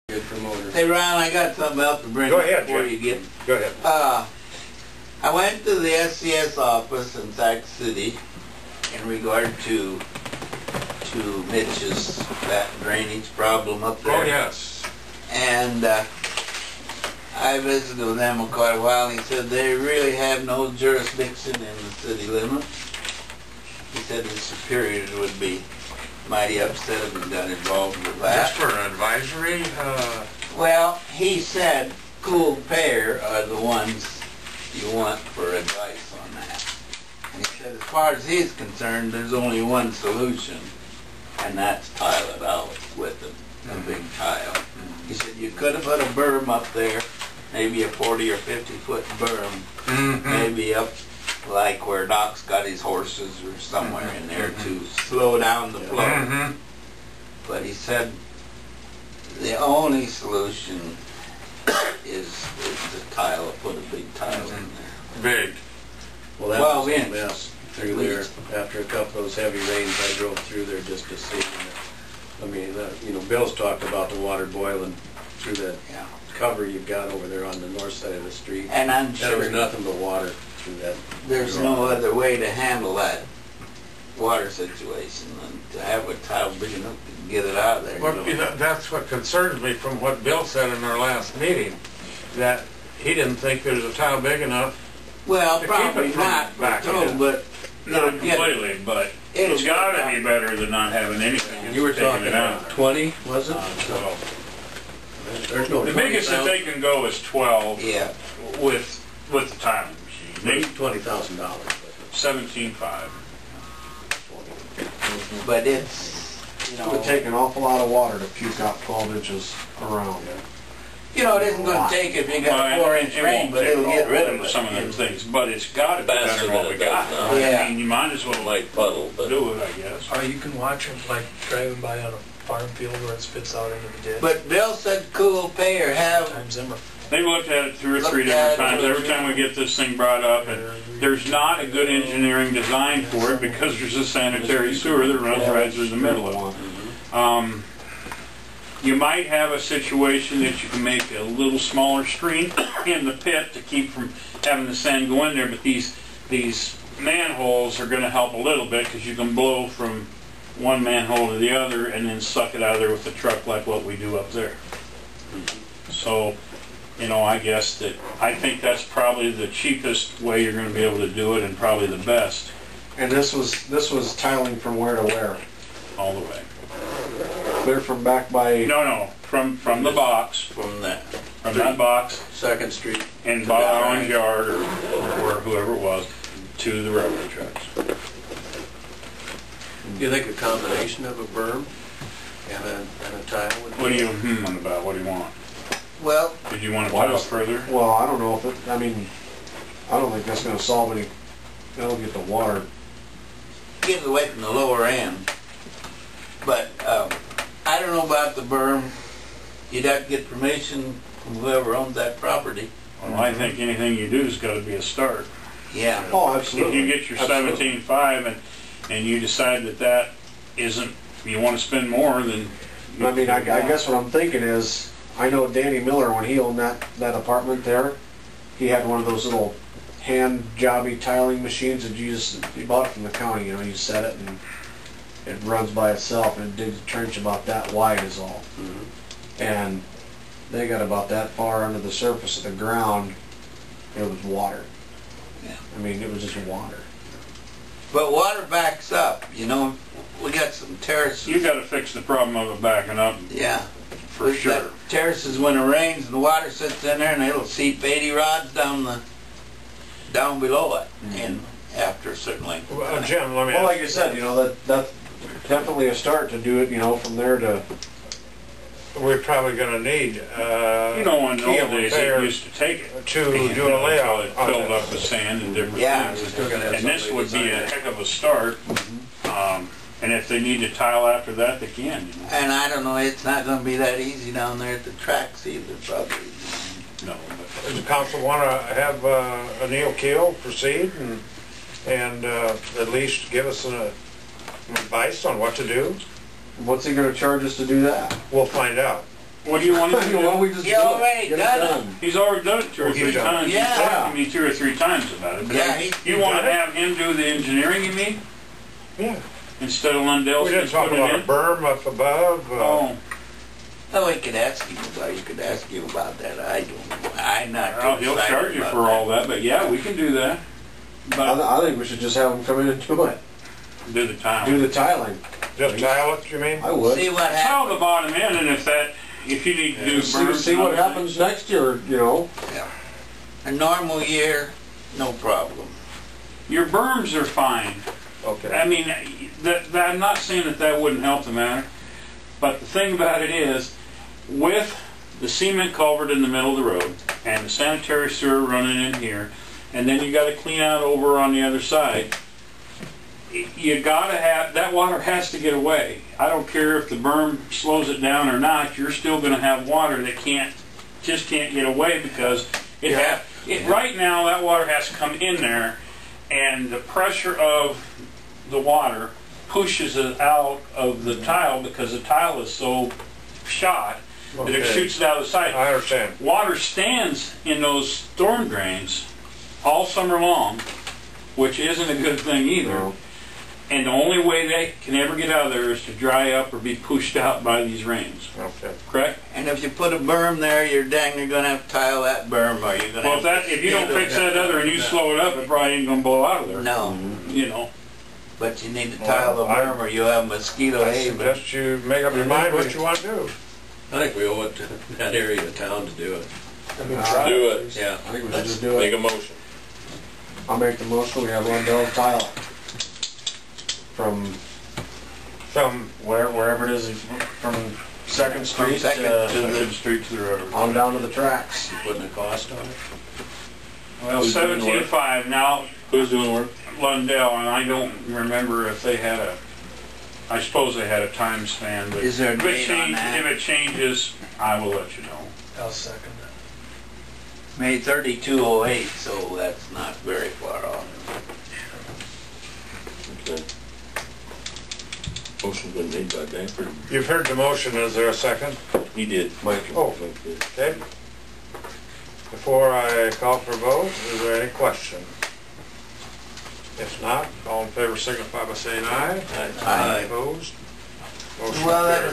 Good promoter. Hey Ron, I got something else to bring Go ahead, before Jim. you get. Go ahead. I went to the SCS office in Sac City in regard to Mitch's that drainage problem up there. Oh, yes. And I visited with them for quite a while, and he said they really have no jurisdiction in the city limits. He said his superiors would be mighty upset if he got involved with that. Just for an advisory? Well, he said Cool Pear are the ones you want for advice on that. And he said as far as he's concerned, there's only one solution, and that's tile it out with a big tile. He said you could have put a berm up there, maybe a 40 or 50 foot berm, maybe up like where Doc's got his horses or somewhere in there to slow down the flow. But he said the only solution is to tile, put a big tile in there. Big. Well, that Well, was we- a mess through there. After a couple of those heavy rains, I drove through there just to see. I mean, you know, Bill's talked about the water boiling through that cover you've got over there on the north side of the street. And I'm There was sure nothing but water through that. there's no other way to handle that water situation than to have a tile big enough to get it out of there. Well, you know, that's what concerns me from what Bill said in our last meeting, that he didn't think there's a tile big enough. Well, to keep probably it from not, backing so, in. but Not it'll get- completely, but it'll it's get gotta out. be better than not having anything. You were Taking talking it out. about 20, was it? Well, There's no the biggest that 20,000. they can go is 12 Yeah, with the tiling machine. They $20,000. 17.5. but it's, you It know, would take an awful lot of water to puke out 12 inches around. it isn't going to take if you got a Well, 4-inch it rain, won't but take it'll get all rid of of it. some of them things, but it's gotta be better Faster than what than we it does got. now. Yeah. I mean, you might as well Might puddle, but do it, I guess. Or you can watch them like driving by on a farm field where it spits out into the ditch. But Bill said Cool Pear have, Sometimes Zimmer. They've looked at it 2 or 3 Looked at different it, times. Every time we get this thing brought up, and there's not a good engineering design for it because there's a sanitary sewer that runs right through the middle of it. You might have a situation that you can make a little smaller stream in the pit to keep from having the sand go in there, but these manholes are going to help a little bit because you can blow from one manhole to the other and then suck it out of there with the truck like what we do up there. So, you know, I guess that I think that's probably the cheapest way you're going to be able to do it, and probably the best And this was tiling from where to where? all the way. Clear from back by... No, from the box, from that from that box, 2nd Street. in Bob Owen's yard or whoever it was, to the railroad tracks. Do you think a combination of a berm and a tile would be? What are you about? What do you want? well, Did you want to Why tile does- further? Well, I don't know if it, I mean, I don't think that's gonna solve any, that'll get the water. get it away from the lower end. But I don't know about the berm. You'd have to get permission from whoever owns that property. Well, I think anything you do has got to be a start. Yeah. Oh, If absolutely. you get your Absolutely. 17.5 and you decide that isn't, you want to spend more, then I mean, I guess what I'm thinking is, I know Danny Miller, when he owned that apartment there, he had one of those little hand jobby tiling machines that he bought it from the county, you set it and it runs by itself, and it digs a trench about that wide is all. And they got about that far under the surface of the ground, it was water. Yeah. I mean, it was just water. But water backs up, we got some terraces. you got to fix the problem of it backing up Yeah. for We've got sure. terraces when it rains and the water sits in there and it'll seep 80 rods down below it and after a certain length of Well, time. Jim, let me Well, ask like you said, that's definitely a start to do it, from there to... we're probably going to need You know, in the key old days, repair it used to take it. to do a Until layout it on filled it. up with sand and different Yeah. things. Still gonna have And this somebody would be design a it. heck of a start. And if they need to tile after that, they can. And I don't know, it's not going to be that easy down there at the tracks either, probably. No, but Does the council want to have Neil Keel proceed and at least give us an advice on what to do? What's he gonna charge us to do that? We'll find out. What do you want to Why don't do? we just do You it? already Get it done it. done. He's already done it two or Well, three he's done it. times. Yeah. He's talked to me 2 or 3 times about it. But Yeah, you want to have him do the engineering, you mean? Yeah. Instead of Lundell We didn't just talk put it about a in? berm up above. Oh, Oh, we could ask you about that. I don't know. I'm not well, too he'll excited charge you about for all that, but yeah, we can do that. But I think we should just have them come in and do it. do the tile. Do the tiling. Just tile it, you mean? I would. See what Tile happens. the bottom end, and if you need to do berms. See and what other happens next year, you know. A normal year, no problem. things. Your berms are fine. Okay. I mean, I'm not saying that wouldn't help the matter, but the thing about it is, with the cement culvert in the middle of the road, and the sanitary sewer running in here, and then you gotta clean out over on the other side, you gotta have, that water has to get away. I don't care if the berm slows it down or not, you're still gonna have water that just can't get away because right now that water has to come in there, and the pressure of the water pushes it out of the tile because the tile is so shot that it Okay. shoots it out of the side. I understand. Water stands in those storm drains all summer long, which isn't a good thing either. No. And the only way they can ever get out of there is to dry up or be pushed out by these rains. Okay. Correct? And if you put a berm there, you're dang near gonna have to tile that berm, or you're gonna Well, have to if you don't fix that other and you slow it up, it probably ain't gonna blow out of there. No, You know. but you need to tile the Well, I- berm, or you'll have mosquito I haven. suggest you make up your mind what you want to do. I think we owe it to that area of town to do it. I mean, try Do at it. least. Yeah. I think we should just do Make it. a motion. I'll make the motion, we have Lundell tile it. From wherever it is, from Second Street Second to Second Street to the road. on down to the tracks. You putting a cost on it? Well, Who's doing the work? 17.5 now. Who's doing work? Lundell, and I don't remember if they had I suppose they had a time span, but Is there a if date on that? if it changes, I will let you know. I'll second that. May 3208, so that's not very far off. Okay. Motion's been made by Bangford. You've heard the motion, is there a second? He did. Mike. Oh. Mike did. Okay. Before I call for a vote, is there any question? If not, all in favor signify by saying aye. Aye. Opposed? Motion Well, that carries.